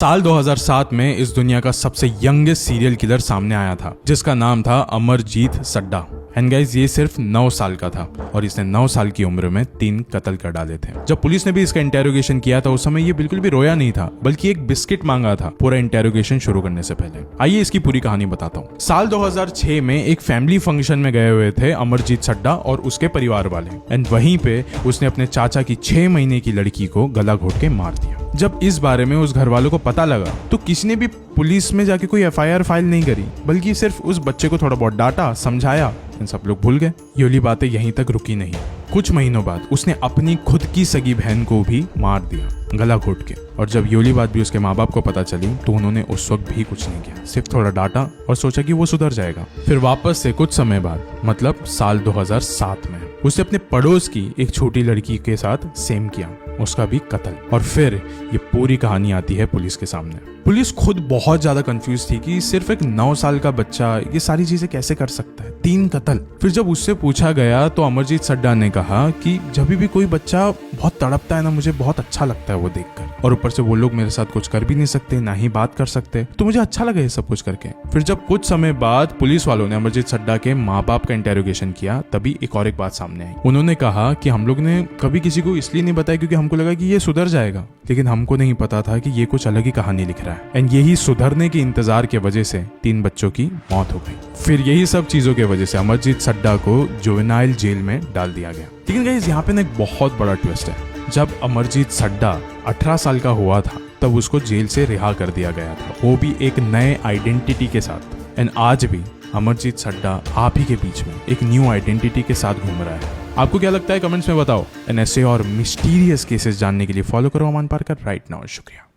साल 2007 में इस दुनिया का सबसे यंगेस्ट सीरियल किलर सामने आया था जिसका नाम था अमरजीत सड्डा। एंड गाइस ये सिर्फ 9 साल का था और इसने 9 साल की उम्र में 3 कत्ल कर डाले थे। जब पुलिस ने भी इसका इंटेरोगेशन किया था उस समय ये बिल्कुल भी रोया नहीं था बल्कि एक बिस्किट मांगा था पूरा इंटेरोगेशन शुरू करने से पहले। आइए इसकी पूरी कहानी बताता हूँ। साल 2006 में एक फैमिली फंक्शन में गए हुए थे अमरजीत सड्डा और उसके परिवार वाले। एंड वहीं पे उसने अपने चाचा की 6 महीने की लड़की को गला घोट के मार दिया। जब इस बारे में उस घर वालों को पता लगा तो किसी ने भी पुलिस में जाके कोई एफआईआर फाइल नहीं करी बल्कि सिर्फ उस बच्चे को थोड़ा बहुत डांटा, समझाया। इन सब लोग भूल गए। ये वाली बातें यहीं तक रुकी नहीं। कुछ महीनों बाद उसने अपनी खुद की सगी बहन को भी मार दिया गला घोट के। और जब ये वाली बात भी उसके माँ बाप को पता चली तो उन्होंने उस वक्त भी कुछ नहीं किया, सिर्फ थोड़ा डांटा और सोचा कि वो सुधर जाएगा। फिर वापस से कुछ समय बाद मतलब साल 2007 में उसने अपने पड़ोस की एक छोटी लड़की के साथ सेम किया, उसका भी कत्ल। और फिर ये पूरी कहानी आती है पुलिस के सामने। पुलिस खुद बहुत ज्यादा कंफ्यूज थी कि सिर्फ एक 9 साल का बच्चा ये सारी चीजें कैसे कर सकता है, 3 कत्ल। फिर जब उससे पूछा गया तो अमरजीत सड्डा ने कहा कि जब भी कोई बच्चा बहुत तड़पता है ना, मुझे बहुत अच्छा लगता है वो देखकर। और ऊपर से वो लोग मेरे साथ कुछ कर भी नहीं सकते, ना ही बात कर सकते, तो मुझे अच्छा लगा ये सब कुछ करके। फिर जब कुछ समय बाद पुलिस वालों ने अमरजीत सड्डा के माँ बाप का इंटेरोगेशन किया तभी एक और एक बात सामने आई। उन्होंने कहा कि हम लोग ने कभी किसी को इसलिए नहीं बताया क्योंकि हमको लगा कि ये सुधर जाएगा, लेकिन हमको नहीं पता था कि ये कुछ अलग ही कहानी लिख रहा है। एंड यही सुधरने के इंतजार के वजह से 3 बच्चों की मौत हो गई। फिर यही सब चीजों के वजह से अमरजीत सड्डा को जुवेनाइल जेल में डाल दिया गया। लेकिन गाइस यहाँ पे ना एक बहुत बड़ा ट्विस्ट है। जब अमरजीत सड्डा 18 साल का हुआ था तब उसको जेल से रिहा कर दिया गया था, वो भी एक नए आइडेंटिटी के साथ। एंड आज भी अमरजीत सड्डा आप ही के बीच में एक न्यू आइडेंटिटी के साथ घूम रहा है। आपको क्या लगता है कमेंट्स में बताओ। एंड ऐसे और मिस्टीरियस केसेस जानने के लिए फॉलो करो अमन पारकर राइट नाउ। शुक्रिया।